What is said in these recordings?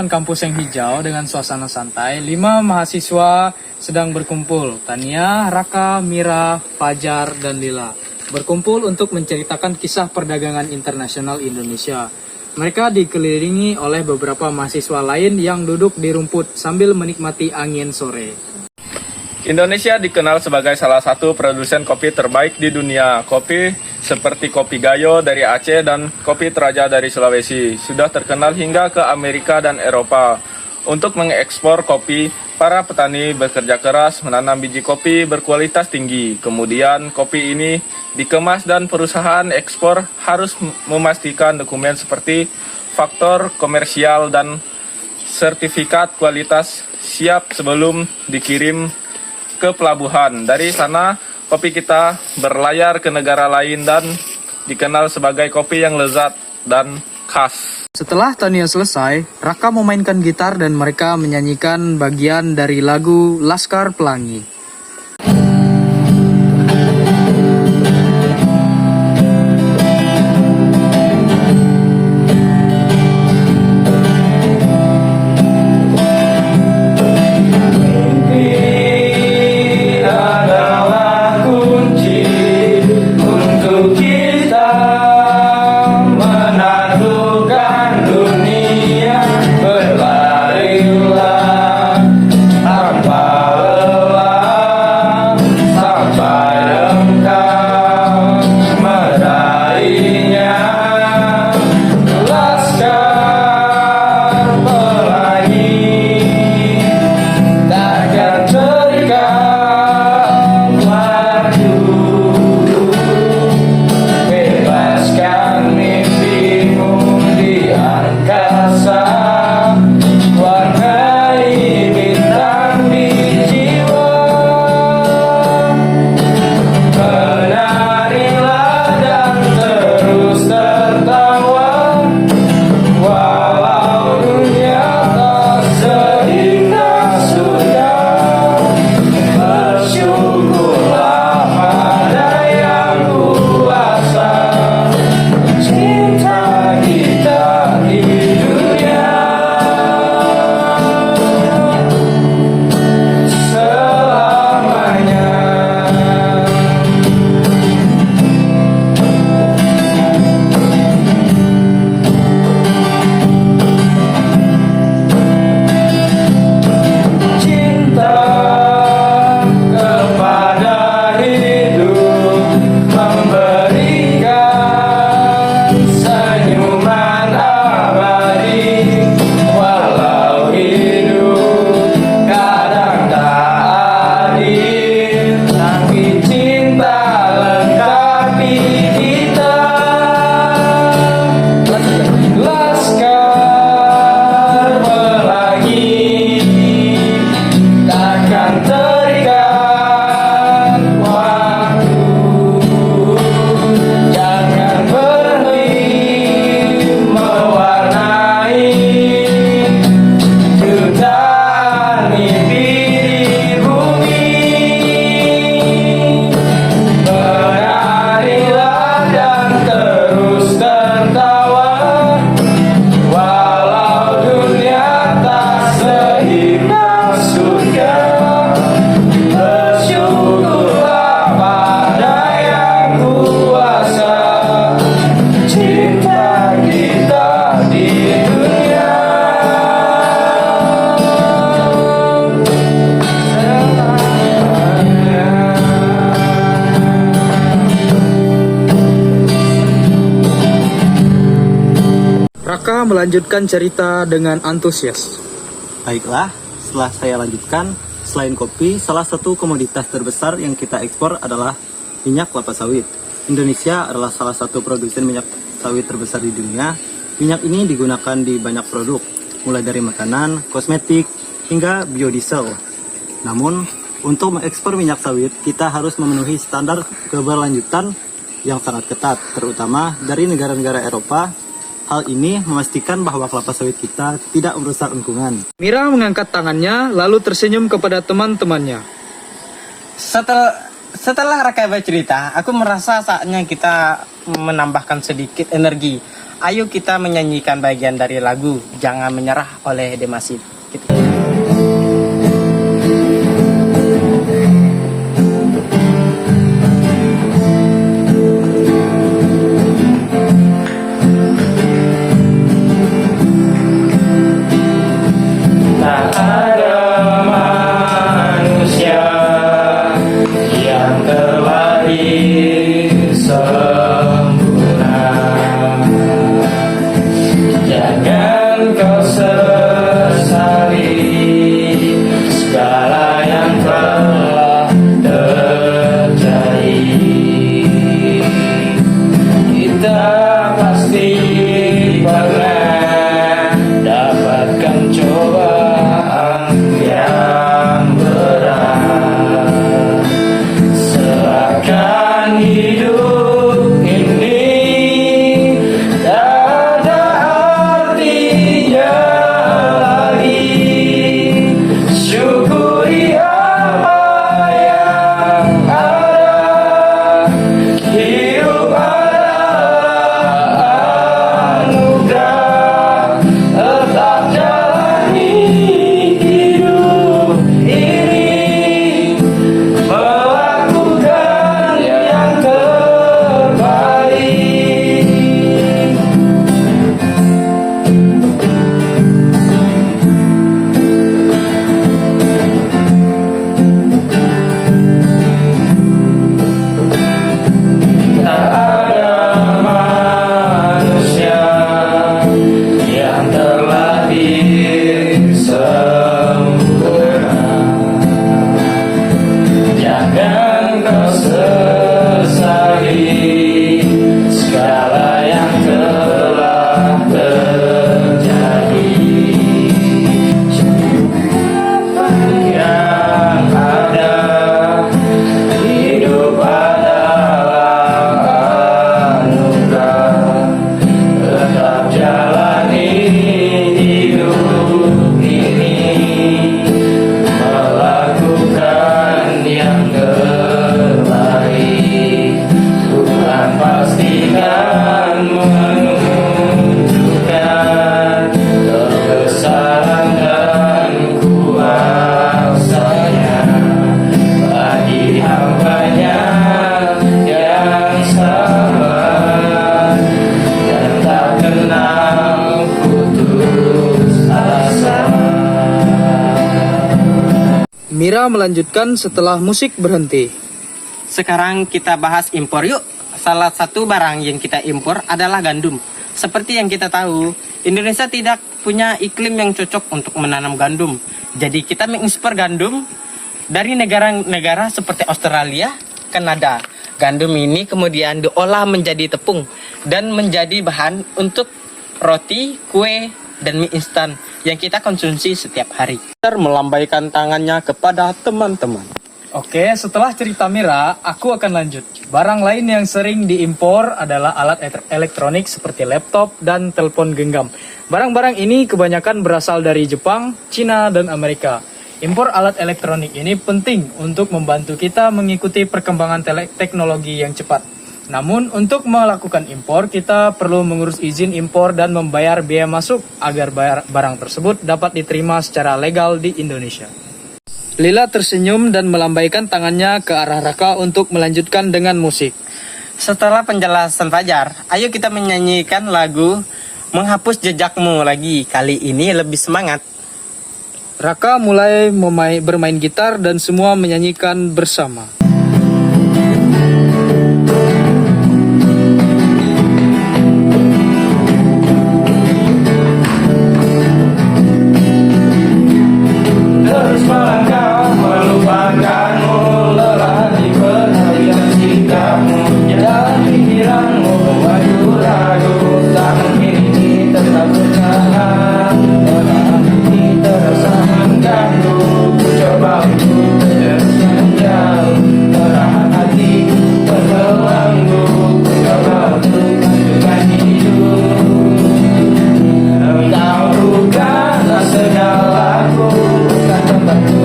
depan kampus yang hijau dengan suasana santai, 5 mahasiswa sedang berkumpul. Tania, Raka, Mira, Fajar, dan Lila berkumpul untuk menceritakan kisah perdagangan internasional Indonesia. Mereka dikelilingi oleh beberapa mahasiswa lain yang duduk di rumput sambil menikmati angin sore. Indonesia dikenal sebagai salah satu produsen kopi terbaik di dunia. Kopi seperti kopi Gayo dari Aceh dan kopi Teraja dari Sulawesi sudah terkenal hingga ke Amerika dan Eropa. Untuk mengekspor kopi, para petani bekerja keras menanam biji kopi berkualitas tinggi. Kemudian kopi ini dikemas dan perusahaan ekspor harus memastikan dokumen seperti faktor komersial dan sertifikat kualitas siap sebelum dikirim ke pelabuhan. Dari sana, kopi kita berlayar ke negara lain dan dikenal sebagai kopi yang lezat dan khas. Setelah Tania selesai, Raka memainkan gitar dan mereka menyanyikan bagian dari lagu Laskar Pelangi. Raka melanjutkan cerita dengan antusias. Baiklah, setelah saya lanjutkan, selain kopi, salah satu komoditas terbesar yang kita ekspor adalah minyak kelapa sawit. Indonesia adalah salah satu produsen minyak sawit terbesar di dunia. Minyak ini digunakan di banyak produk, mulai dari makanan, kosmetik, hingga biodiesel. Namun, untuk mengekspor minyak sawit, kita harus memenuhi standar keberlanjutan yang sangat ketat, terutama dari negara-negara Eropa. Hal ini memastikan bahwa kelapa sawit kita tidak merusak lingkungan. Mira mengangkat tangannya lalu tersenyum kepada teman-temannya. Setelah Raka bercerita, aku merasa saatnya kita menambahkan sedikit energi Ayo kita menyanyikan bagian dari lagu Jangan Menyerah oleh The Massive. Gitu. Tak ada manusia yang terlahir sempurna. Jangan kau sesali segala yang telah terjadi. Kita pasti pernah dapatkan cobaan yang berat. Seakan hidup ini tak ada artinya lagi. Syukuri apa yang ada. Hidup adalah anugerah. Tetap jalani hidup ini, melakukan yang terbaik. Tak ada manusia yang terlahir sempurna. Jangan kau sesali segala yang telah terjadi. Apa yang ada, hidup adalah anugerah. Tetap jalani hidup ini, melakukan yang terbaik. Tuhan pastikan menunjukkan kebesaran dan kuasanya bagi hambanya yang sabar dan tak kenal putus asa. Mira melanjutkan setelah musik berhenti. Sekarang kita bahas impor yuk. Salah satu barang yang kita impor adalah gandum. Seperti yang kita tahu, Indonesia tidak punya iklim yang cocok untuk menanam gandum. Jadi kita mengimpor gandum dari negara-negara seperti Australia, Kanada. Gandum ini kemudian diolah menjadi tepung dan menjadi bahan untuk roti, kue, dan mie instan yang kita konsumsi setiap hari. Melambaikan tangannya kepada teman-teman. Oke, setelah cerita Mira, aku akan lanjut. Barang lain yang sering diimpor adalah alat elektronik seperti laptop dan telepon genggam. Barang-barang ini kebanyakan berasal dari Jepang, Cina, dan Amerika. Impor alat elektronik ini penting untuk membantu kita mengikuti perkembangan teknologi yang cepat. Namun, untuk melakukan impor, kita perlu mengurus izin impor dan membayar biaya masuk agar barang tersebut dapat diterima secara legal di Indonesia. Lila tersenyum dan melambaikan tangannya ke arah Raka untuk melanjutkan dengan musik. Setelah penjelasan Fajar, ayo kita menyanyikan lagu Menghapus Jejakmu lagi. Kali ini lebih semangat. Raka mulai bermain gitar dan semua menyanyikan bersama. Terus melangkah melupakanmu, lelah di perhatian sikapmu, jalan pikiranmu ragu-ragu, tak mungkin ini tetap bertahan. Perasaan ini terasa mengganggu, ku coba untuk terus menjauh. Perasaan hatiku terbelenggu, ku coba untuk lanjutkan hidup. Engkau bukanlah segalaku, bukan tempatku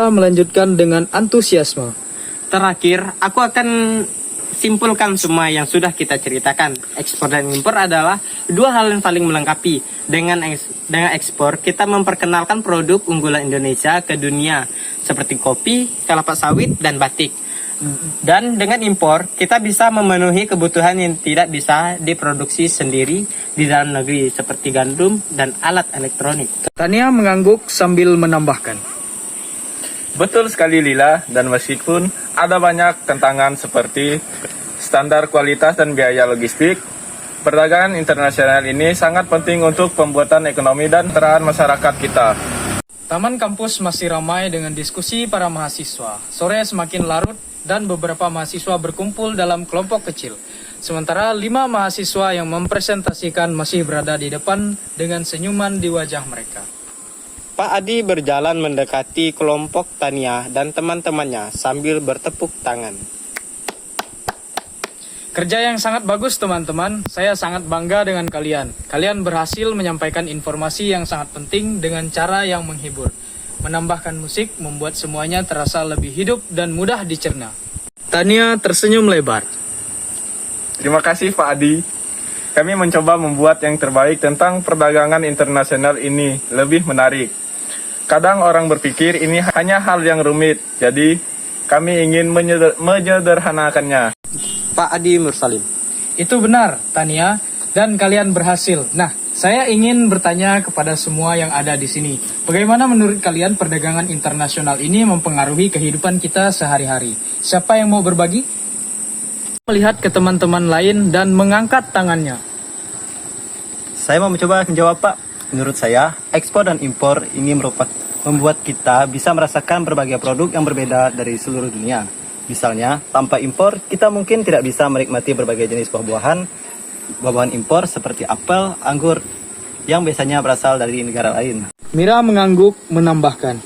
Lila melanjutkan dengan antusiasme. Terakhir, aku akan simpulkan semua yang sudah kita ceritakan. Ekspor dan impor adalah dua hal yang saling melengkapi. Dengan ekspor, kita memperkenalkan produk unggulan Indonesia ke dunia, seperti kopi, kelapa sawit, dan batik. Dan dengan impor, kita bisa memenuhi kebutuhan yang tidak bisa diproduksi sendiri di dalam negeri, seperti gandum dan alat elektronik. Tania mengangguk sambil menambahkan. Betul sekali Lila, dan meskipun ada banyak tantangan seperti standar kualitas dan biaya logistik, perdagangan internasional ini sangat penting untuk pembuatan ekonomi dan kesejahteraan masyarakat kita. Taman kampus masih ramai dengan diskusi para mahasiswa. Sore semakin larut dan beberapa mahasiswa berkumpul dalam kelompok kecil. Sementara 5 mahasiswa yang mempresentasikan masih berada di depan dengan senyuman di wajah mereka. Pak Adi berjalan mendekati kelompok Tania dan teman-temannya sambil bertepuk tangan. Kerja yang sangat bagus teman-teman, saya sangat bangga dengan kalian. Kalian berhasil menyampaikan informasi yang sangat penting dengan cara yang menghibur. Menambahkan musik membuat semuanya terasa lebih hidup dan mudah dicerna. Tania tersenyum lebar. Terima kasih Pak Adi. Kami mencoba membuat yang terbaik tentang perdagangan internasional ini lebih menarik. Kadang orang berpikir ini hanya hal yang rumit, jadi kami ingin menyederhanakannya. Pak Adi Mursalim. Itu benar, Tania, dan kalian berhasil. Nah, saya ingin bertanya kepada semua yang ada di sini. Bagaimana menurut kalian perdagangan internasional ini mempengaruhi kehidupan kita sehari-hari? Siapa yang mau berbagi? Melihat ke teman-teman lain dan mengangkat tangannya. Saya mau mencoba menjawab Pak. Menurut saya, ekspor dan impor ini membuat kita bisa merasakan berbagai produk yang berbeda dari seluruh dunia. Misalnya, tanpa impor, kita mungkin tidak bisa menikmati berbagai jenis buah-buahan impor seperti apel, anggur, yang biasanya berasal dari negara lain. Mira mengangguk menambahkan.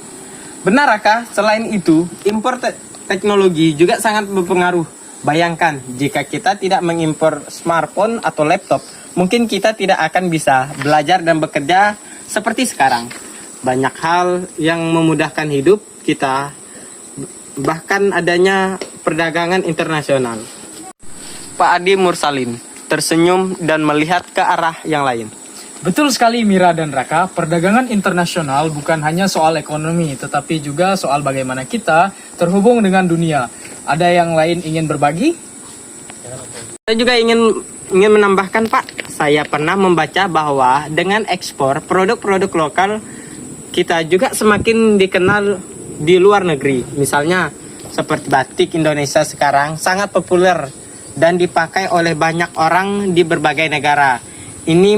Benar Raka, selain itu, impor teknologi juga sangat berpengaruh. Bayangkan, jika kita tidak mengimpor smartphone atau laptop, mungkin kita tidak akan bisa belajar dan bekerja seperti sekarang. Banyak hal yang memudahkan hidup kita, bahkan adanya perdagangan internasional. Pak Adi Mursalim tersenyum dan melihat ke arah yang lain. Betul sekali Mira dan Raka, perdagangan internasional bukan hanya soal ekonomi, tetapi juga soal bagaimana kita terhubung dengan dunia. Ada yang lain ingin berbagi? Saya juga ingin menambahkan Pak, saya pernah membaca bahwa dengan ekspor produk-produk lokal kita juga semakin dikenal di luar negeri. Misalnya seperti batik Indonesia sekarang sangat populer dan dipakai oleh banyak orang di berbagai negara. Ini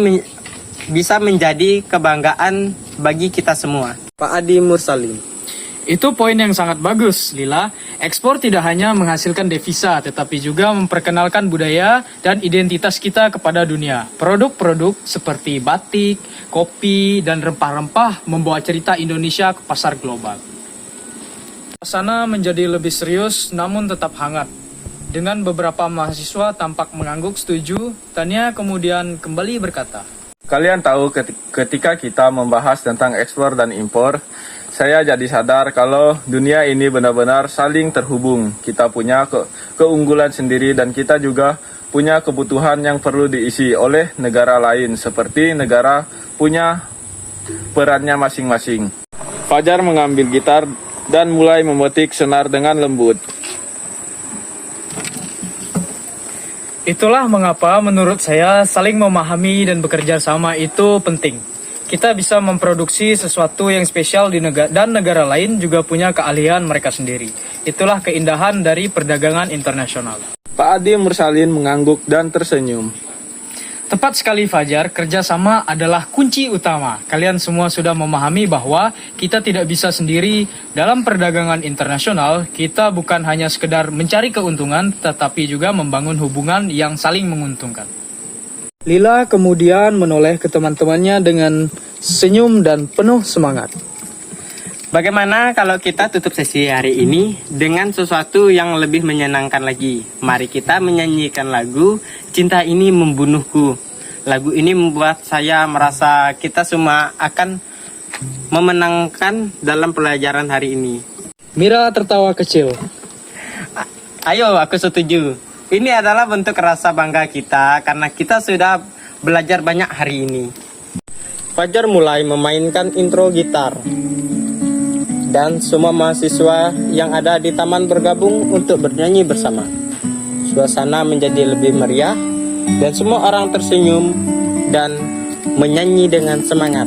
bisa menjadi kebanggaan bagi kita semua. Pak Adi Mursalim. Itu poin yang sangat bagus, Lila. Ekspor tidak hanya menghasilkan devisa, tetapi juga memperkenalkan budaya dan identitas kita kepada dunia. Produk-produk seperti batik, kopi, dan rempah-rempah membawa cerita Indonesia ke pasar global. Suasana menjadi lebih serius, namun tetap hangat. Dengan beberapa mahasiswa tampak mengangguk setuju, Tania kemudian kembali berkata, Kalian tahu ketika kita membahas tentang ekspor dan impor, saya jadi sadar kalau dunia ini benar-benar saling terhubung. Kita punya keunggulan sendiri dan kita juga punya kebutuhan yang perlu diisi oleh negara lain, seperti negara punya perannya masing-masing. Fajar mengambil gitar dan mulai memetik senar dengan lembut. itulah mengapa menurut saya saling memahami dan bekerja sama itu penting. Kita bisa memproduksi sesuatu yang spesial di negara lain juga punya keahlian mereka sendiri. Itulah keindahan dari perdagangan internasional. Pak Adi Mursalim mengangguk dan tersenyum. Tepat sekali Fajar, kerjasama adalah kunci utama. Kalian semua sudah memahami bahwa kita tidak bisa sendiri dalam perdagangan internasional. Kita bukan hanya sekedar mencari keuntungan, tetapi juga membangun hubungan yang saling menguntungkan. Lila kemudian menoleh ke teman-temannya dengan senyum dan penuh semangat. Bagaimana kalau kita tutup sesi hari ini dengan sesuatu yang lebih menyenangkan lagi? Mari kita menyanyikan lagu Cinta Ini Membunuhku. Lagu ini membuat saya merasa kita semua akan memenangkan dalam pelajaran hari ini. Mira tertawa kecil. Ayo, aku setuju. Ini adalah bentuk rasa bangga kita karena kita sudah belajar banyak hari ini. Fajar mulai memainkan intro gitar. Dan semua mahasiswa yang ada di taman bergabung untuk bernyanyi bersama. Suasana menjadi lebih meriah dan semua orang tersenyum dan menyanyi dengan semangat.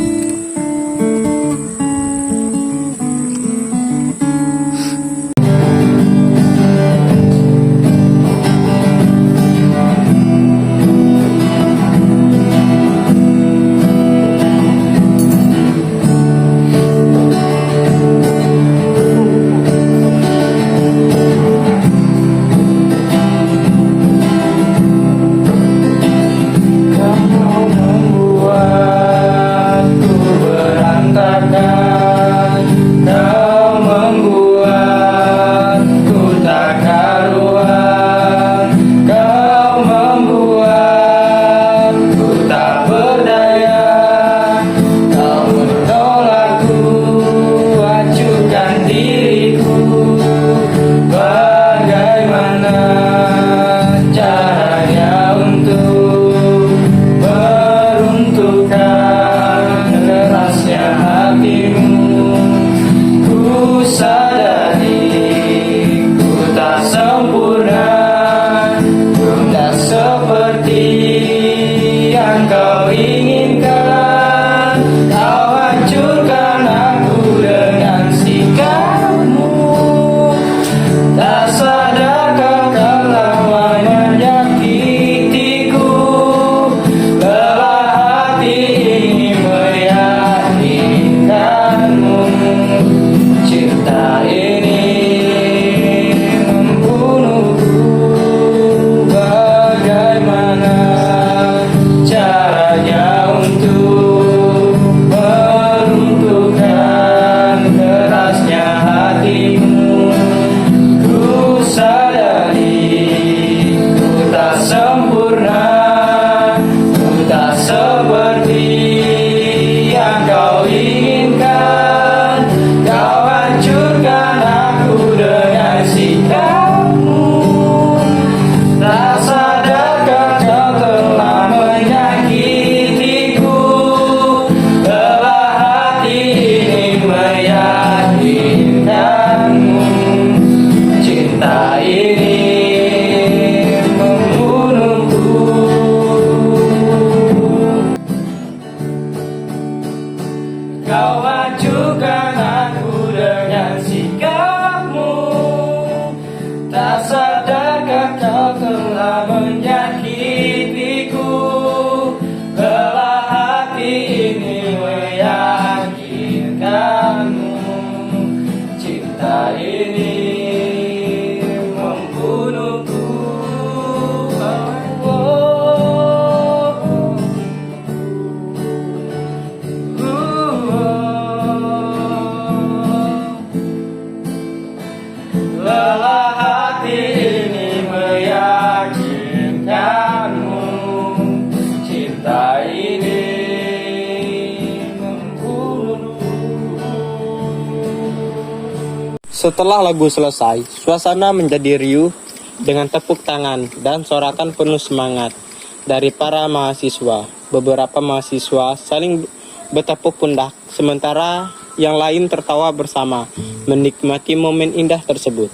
Setelah lagu selesai, suasana menjadi riuh dengan tepuk tangan dan sorakan penuh semangat dari para mahasiswa. Beberapa mahasiswa saling bertepuk pundak, sementara yang lain tertawa bersama, menikmati momen indah tersebut.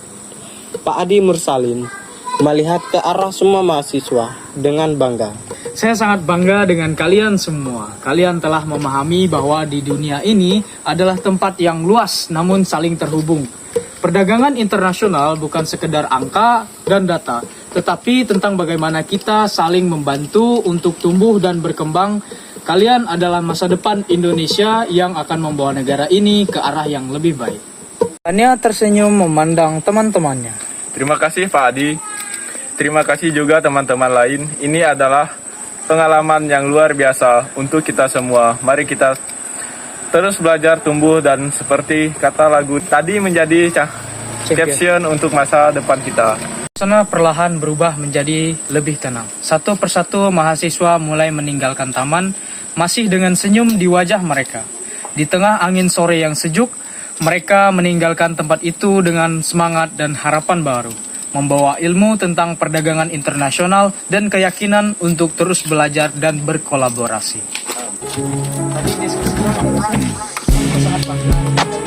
Pak Adi Mursalin melihat ke arah semua mahasiswa dengan bangga. Saya sangat bangga dengan kalian semua. Kalian telah memahami bahwa di dunia ini adalah tempat yang luas namun saling terhubung. Perdagangan internasional bukan sekedar angka dan data, tetapi tentang bagaimana kita saling membantu untuk tumbuh dan berkembang. Kalian adalah masa depan Indonesia yang akan membawa negara ini ke arah yang lebih baik. Tania tersenyum memandang teman-temannya. Terima kasih Pak Adi. Terima kasih juga teman-teman lain. Ini adalah pengalaman yang luar biasa untuk kita semua. Mari kita terus belajar, tumbuh, dan seperti kata lagu tadi menjadi caption untuk masa depan kita. Suasana perlahan berubah menjadi lebih tenang. Satu persatu mahasiswa mulai meninggalkan taman, masih dengan senyum di wajah mereka. Di tengah angin sore yang sejuk, Mereka meninggalkan tempat itu dengan semangat dan harapan baru, membawa ilmu tentang perdagangan internasional dan keyakinan untuk terus belajar dan berkolaborasi. Tadi diskusinya sangat bagus.